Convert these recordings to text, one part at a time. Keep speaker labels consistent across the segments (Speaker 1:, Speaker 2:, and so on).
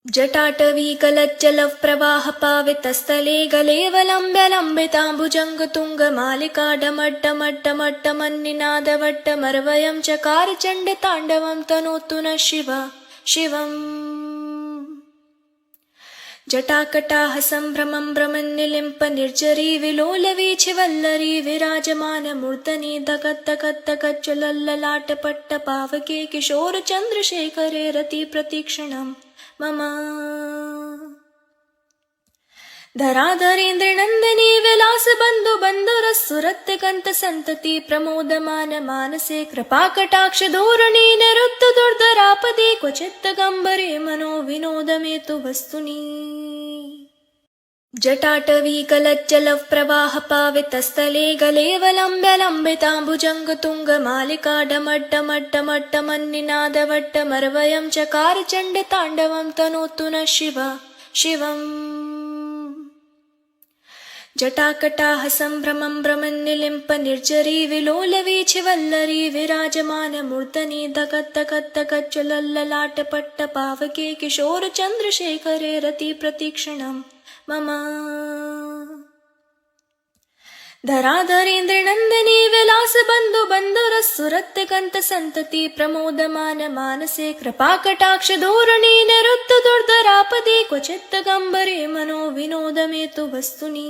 Speaker 1: जटाटवीकलज्जलः प्रवाहपावितस्थले गलेवलम्ब्यलम्बिताम्बुजङ्गतुङ्गमालिकाडमट्टमट्टमट्टमन्निनादवट्टमरवयं चकार चण्डताण्डवं तनोतु नः शिवम्। जटाकटाह सम्भ्रमं भ्रमन्निलिम्प निर्जरी विलोलवीचिवल्लरी विराजमानमूर्धनि धगद्धगद्धगज्ज्वलल्ललाटपट्टपावके किशोरचन्द्रशेखरे रतिप्रतीक्षणं मम। धराधरेन्द्रनन्दिनी विलासबन्धु बन्धुरस्सुरत्कन्तसन्तति प्रमोदमान मानसे कृपाकटाक्षधोरणी निरुद्ध दुर्धरापदे क्वचित्तगम्बरे मनो विनोदमेतु वस्तुनि। जटाटवीकलज्जलः प्रवाहपावितस्थले गलेवलम्ब्यलम्बिताम्बुजङ्गतुङ्गमालिकाडमट्टमट्टमट्टमन्निनादवट्टमरवयं चकार चण्डताण्डवं तनोतु नः शिवम्। जटाकटाह सम्भ्रमं भ्रमन्निलिम्प निर्जरी विलोलवीचिवल्लरी विराजमानमूर्धनि धगद्धगद्धगज्ज्वलल्ललाटपट्टपावके किशोरचन्द्रशेखरे रतिप्रतीक्षणं मम। धराधरेन्द्रनन्दिनी विलासबन्धु बन्धुरस्सुरत्कन्तसन्तति प्रमोदमान मानसे कृपाकटाक्षधोरणी निरुद्ध दुर्धरापदे क्वचित्तगम्बरे मनो विनोदमेतु वस्तुनि।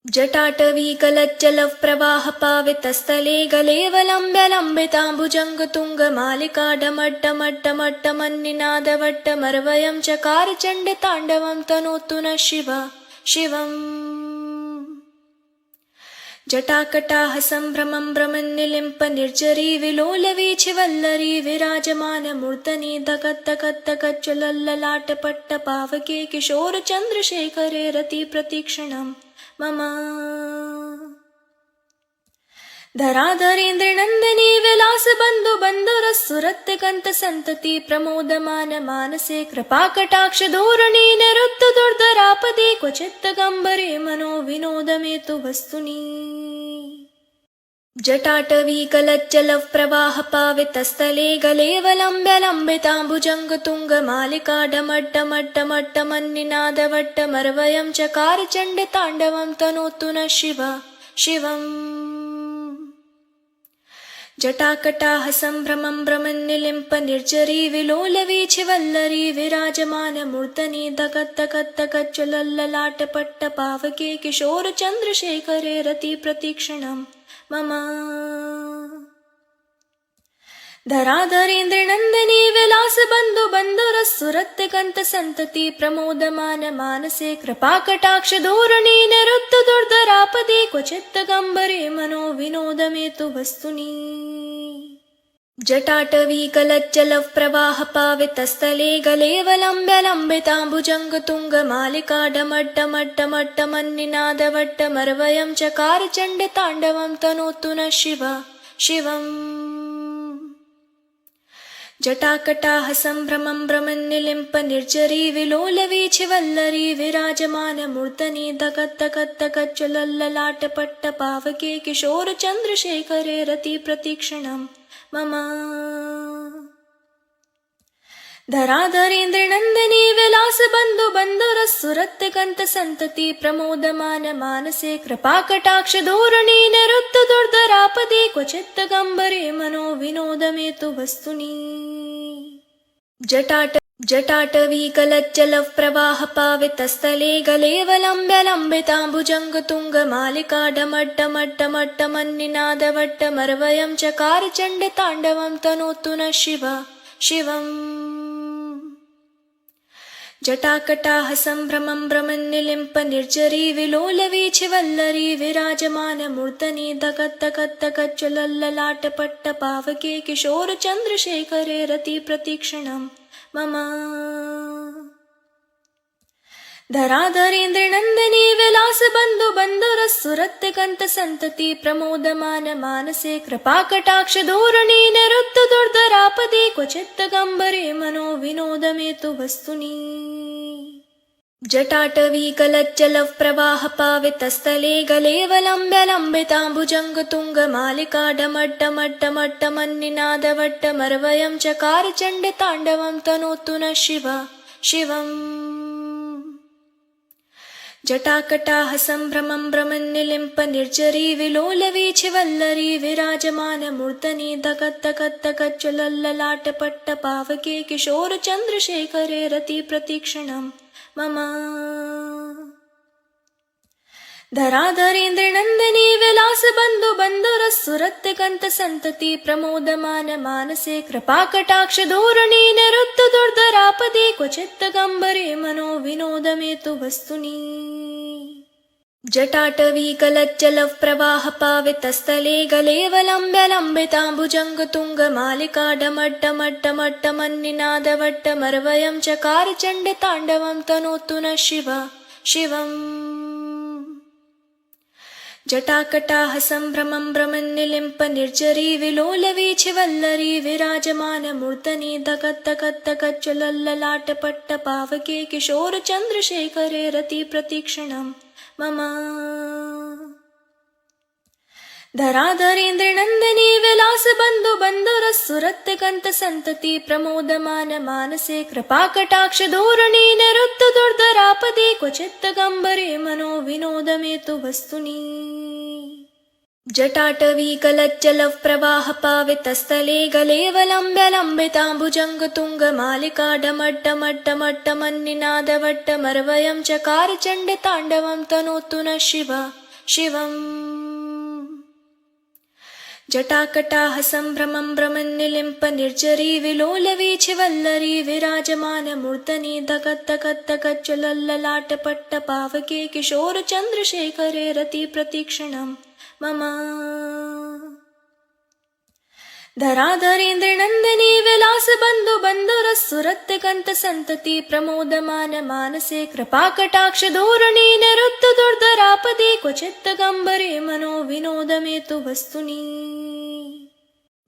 Speaker 1: जटाटवीकलज्जलः प्रवाहपावितस्थले गलेवलम्ब्यलम्बिताम्बुजङ्गतुङ्गमालिकाडमट्टमट्टमट्टमन्निनादवट्टमरवयं चकार चण्डताण्डवं तनोतु नः शिवम्। जटाकटाह सम्भ्रमं भ्रमन्निलिम्प निर्जरी विलोलवीचिवल्लरी विराजमानमूर्धनि धगद्धगद्धगज्ज्वलल्ललाटपट्टपावके किशोरचन्द्रशेखरे रतिप्रतीक्षणं मम। धराधरेन्द्रनन्दिनी विलासबन्धु बन्धुरस्सुरत्कन्तसन्तति प्रमोदमान मानसे कृपाकटाक्षधोरणी निरुद्ध दुर्धरापदे क्वचित्तगम्बरे मनो विनोदमेतु वस्तुनि। जटाटवीकलज्जलः प्रवाहपावितस्थले गलेवलम्ब्यलम्बिताम्बुजङ्गतुङ्गमालिकाडमट्टमट्टमट्टमन्निनादवट्टमरवयं चकार चण्डताण्डवं तनोतु नः शिवम्। जटाकटाह सम्भ्रमं भ्रमन्निलिम्प निर्जरी विलोलवीचिवल्लरी विराजमानमूर्धनि धगद्धगद्धगज्ज्वलल्ललाटपट्टपावके किशोरचन्द्रशेखरे रतिप्रतीक्षणं मम। धराधरेन्द्रनन्दिनी विलासबन्धु बन्धुरस्सुरत्कन्तसन्तति प्रमोदमान मानसे कृपाकटाक्षधोरणी निरुद्ध दुर्धरापदे क्वचित्तगम्बरे मनो विनोदमेतु वस्तुनि। जटाटवीकलज्जलः प्रवाहपावितस्थले गलेवलम्ब्यलम्बिताम्बुजङ्गतुङ्गमालिकाडमट्टमट्टमट्टमन्निनादवट्टमरवयं चकार चण्डताण्डवं तनोतु नः शिवम्। जटाकटाह सम्भ्रमं भ्रमन्निलिम्प निर्जरी विलोलवीचिवल्लरी विराजमानमूर्धनि धगद्धगद्धगज्ज्वलल्ललाटपट्टपावके किशोरचन्द्रशेखरे रतिप्रतीक्षणं मम। धराधरेन्द्रनन्दिनी विलासबन्धु बन्धुरस्सुरत्कन्तसन्तति प्रमोदमान मानसे कृपाकटाक्षधोरणी निरुद्ध दुर्धरापदे क्वचित्तगम्बरे मनो विनोदमेतु वस्तुनि। जटाटवीकलज्जलः प्रवाहपावितस्थले गलेवलम्ब्यलम्बिताम्बुजङ्गतुङ्गमालिकाडमट्टमट्टमट्टमन्निनादवट्टमरवयं चकार चण्डताण्डवं तनोतु नः शिवम्। जटाकटाह सम्भ्रमं भ्रमन्निलिम्प निर्जरी विलोलवीचिवल्लरी विराजमानमूर्धनि धगद्धगद्धगज्ज्वलल्ललाटपट्टपावके किशोरचन्द्रशेखरे रतिप्रतीक्षणं मम। धराधरेन्द्रनन्दिनी विलासबन्धु बन्धुरस्सुरत्कन्तसन्तति प्रमोदमान मानसे कृपाकटाक्षधोरणी निरुद्ध दुर्धरापदे क्वचित्तगम्बरे मनो विनोदमेतु वस्तुनि। जटाटवीकलज्जलः प्रवाहपावितस्थले गलेवलम्ब्यलम्बिताम्बुजङ्गतुङ्गमालिकाडमट्टमट्टमट्टमन्निनादवट्टमरवयं चकार चण्डताण्डवं तनोतु नः शिवम् जटाकटाः सम्भ्रमं भ्रमन्निलिम्प निर्जरी विलोलवीचिवल्लरी विराजमानमूर्धनि धगद्धगद्धगज्ज्वलल्ललाटपट्टपावके किशोरचन्द्रशेखरे रतिप्रतीक्षणम् मम धराधरेन्द्रनन्दनी विलासबन्धु बन्धुरस्सुरत्यकन्तसन्तति प्रमोदमान मानसे कृपाकटाक्षधोरणी निरुद्ध दुर्धरापदे क्वचित्तगम्बरे मनो विनोदमेतु वस्तुनि जटाटवीकलज्जलः प्रवाहपावितस्थले गलेवलम्ब्यलम्बिताम्बुजङ्गतुङ्गमालिकाडमट्टमट्टमट्टमन्निनादवट्टमरवयं चकार चण्डताण्डवं तनोतु नः शिवम् जटाकटाः सम्भ्रमं भ्रमन्निलिम्प निर्जरी विलोलवीचिवल्लरी विराजमानमूर्धनि धगद्धगद्धगज्ज्वलल्ललाटपट्टपावके किशोरचन्द्रशेखरे रतिप्रतीक्षणम् मम धराधरेन्द्रनन्दनी विलासबन्धु बन्धुरस्सुरत्यकन्तसन्तति प्रमोदमान मानसे कृपाकटाक्षधोरणी निरुद्ध दुर्धरापदे क्वचित्तगम्बरे मनो विनोदमेतु वस्तुनि जटाटवीकलज्जलः प्रवाहपावितस्थले गलेवलम्ब्यलम्बिताम्बुजङ्गतुङ्गमालिकाडमट्टमट्टमट्टमन्निनादवट्टमरवयं चकार चण्डताण्डवं तनोतु नः शिवम् जटाकटाः सम्भ्रमं भ्रमन्निलिम्प निर्जरी विलोलवीचिवल्लरी विराजमानमूर्धनि धगद्धगद्धगज्ज्वलल्ललाटपट्टपावके किशोरचन्द्रशेखरे रतिप्रतीक्षणम् मम धराधरेन्द्रनन्दनी विलासबन्धु बन्धुरस्सुरत्यकन्तसन्तति प्रमोदमान मानसे कृपाकटाक्षधोरणी निरुद्ध दुर्धरापदे क्वचित्तगम्बरे मनो विनोदमेतु वस्तुनि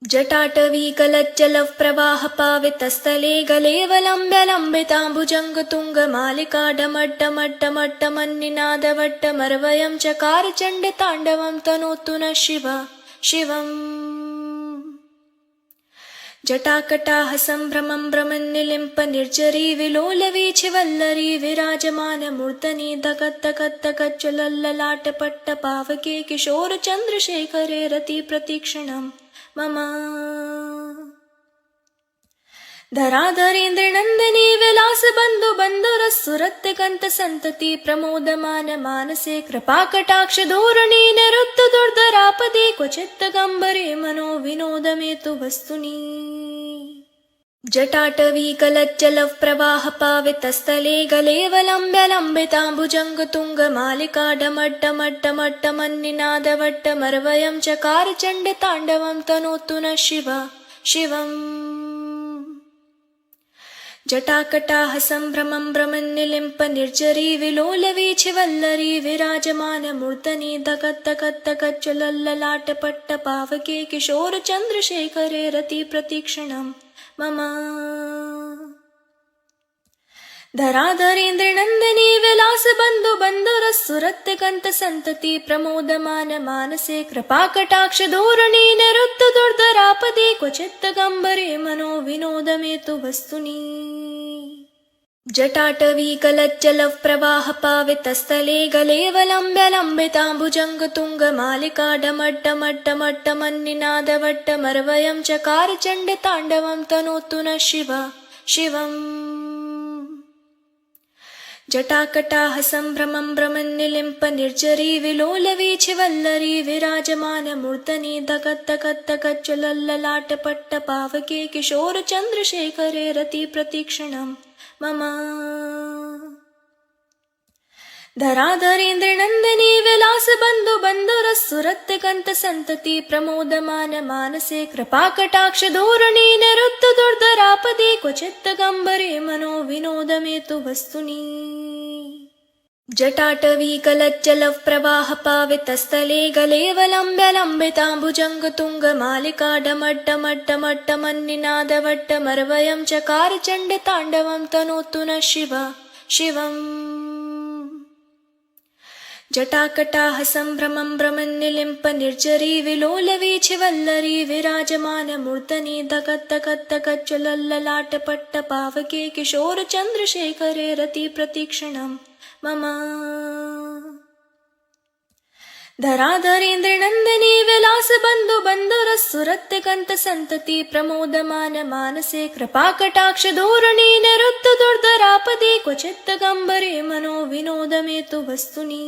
Speaker 1: जटाटवीकलज्जलः प्रवाहपावितस्थले गलेवलम्ब्यलम्बिताम्बुजङ्गतुङ्गमालिकाडमट्टमट्टमट्टमन्निनादवट्टमरवयं चकार चण्डताण्डवं तनोतु नः शिवम् जटाकटाः सम्भ्रमं भ्रमन्निलिम्प निर्जरी विलोलवीचिवल्लरी विराजमानमूर्धनि धगद्धगद्धगज्ज्वलल्ललाटपट्टपावके किशोरचन्द्रशेखरे रतिप्रतीक्षणम् मम धराधरेन्द्रनन्दनी विलासबन्धु बन्धुरस्सुरत्यकन्तसन्तति प्रमोदमान मानसे कृपाकटाक्षधोरणी निरुद्ध दुर्धरापदे क्वचित्तगम्बरे मनो विनोदमेतु वस्तुनि जटाटवीकलज्जलः प्रवाहपावितस्थले गलेवलम्ब्यलम्बिताम्बुजङ्गतुङ्गमालिकाडमट्टमट्टमट्टमन्निनादवट्टमरवयं चकार चण्डताण्डवं तनोतु नः शिवम् जटाकटाः सम्भ्रमं भ्रमन्निलिम्प निर्जरी विलोलवीचिवल्लरी विराजमानमूर्धनि धगद्धगद्धगज्ज्वलल्ललाटपट्टपावके किशोरचन्द्रशेखरे रतिप्रतीक्षणम् मम धराधरेन्द्रनन्दनी विलासबन्धु बन्धुरस्सुरत्यकन्तसन्तति प्रमोदमान मानसे कृपाकटाक्षधोरणी निरुद्ध दुर्धरापदे क्वचित्तगम्बरे मनो विनोदमेतु वस्तुनि जटाटवीकलज्जलः प्रवाहपावितस्थले गलेवलम्ब्यलम्बिताम्बुजङ्गतुङ्गमालिकाडमट्टमट्टमट्टमन्निनादवट्टमरवयं चकार चण्डताण्डवं तनोतु नः शिवम् जटाकटाः सम्भ्रमं भ्रमन्निलिम्प निर्जरी विलोलवीचिवल्लरी विराजमानमूर्धनि धगद्धगद्धगज्ज्वलल्ललाटपट्टपावके किशोरचन्द्रशेखरे रतिप्रतीक्षणम् मम धराधरेन्द्रनन्दनी विलासबन्धु बन्धुरस्सुरत्यकन्तसन्तति प्रमोदमान मानसे कृपाकटाक्षधोरणी निरुद्ध दुर्धरापदे क्वचित्तगम्बरे मनो विनोदमेतु वस्तुनि जटाटवीकलज्जलः प्रवाहपावितस्थले गलेवलम्ब्यलम्बिताम्बुजङ्गतुङ्गमालिकाडमट्टमट्टमट्टमन्निनादवट्टमरवयं चकार चण्डताण्डवं तनोतु नः शिवम् जटाकटाह सम्भ्रमं भ्रमन्निलिम्प निर्जरी विलोलवीचिवल्लरी विराजमानमूर्धनि दगद्दगद्दगज्ज्वलल्ललाटपट्टपावके किशोरचन्द्रशेखरे रतिप्रतीक्षणं मम धराधरेन्द्रनन्दिनी विलासबन्धु बन्धुरस्सुरत्यकन्तसन्तति प्रमोदमान मानसे कृपाकटाक्षधोरणी निरुद्धदुर्धरापदे क्वचित्तगम्बरे मनो विनोदमेतु वस्तुनि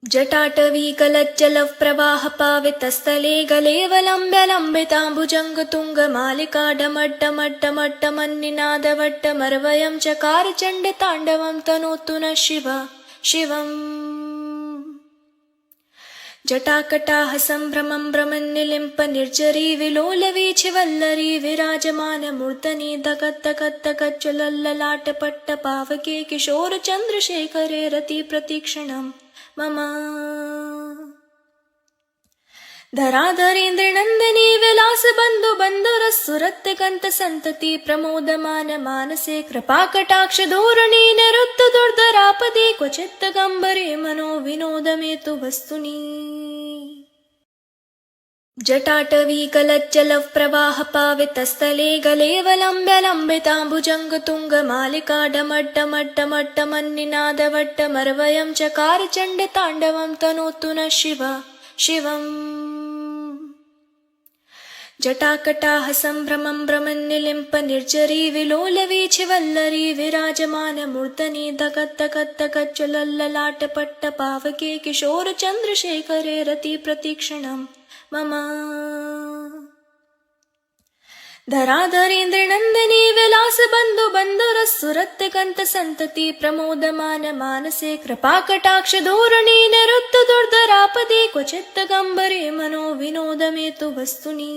Speaker 1: जटाटवीकलज्जलः प्रवाहपावितस्थले गलेवलम्ब्यलम्बिताम्बुजङ्गतुङ्गमालिकाडमड्डमड्डमट्टमन्निनादवट्टमर्वयं चकार चण्डताण्डवं तनोतु न शिवम् जटाकटाह सम्भ्रमं भ्रमन्निलिम्प निर्जरी विलोलवीचिवल्लरी विराजमानमूर्धनि दगद्दगद्दगज्ज्वलल्ललाटपट्टपावके किशोरचन्द्रशेखरे रतिप्रतीक्षणं मम धराधरेन्द्रनन्दिनी विलासबन्धु बन्धुरस्सुरत्यकन्तसन्तति प्रमोदमान मानसे कृपाकटाक्षधोरणी निरुद्धदुर्धरापदे क्वचित्तगम्बरे मनो विनोदमेतु वस्तुनि जटाटवीकलज्जलः प्रवाहपावितस्थले गलेवलम्ब्यलम्बिताम्बुजङ्गतुङ्गमालिकाडमड्डमड्डमट्टमन्निनादवट्टमर्वयं चकार चण्डताण्डवं तनोतु न शिवम् जटाकटाह सम्भ्रमं भ्रमन्निलिम्प निर्जरी विलोलवीचिवल्लरी विराजमानमूर्धनि दगद्दगद्दगज्ज्वलल्ललाटपट्टपावके किशोरचन्द्रशेखरे रतिप्रतीक्षणं मम धराधरेन्द्रनन्दिनी विलासबन्धु बन्धुरस्सुरत्यकन्तसन्तति प्रमोदमान मानसे कृपाकटाक्षधोरणी निरुद्धदुर्धरापदे क्वचित्तगम्बरे मनो विनोदमेतु वस्तुनि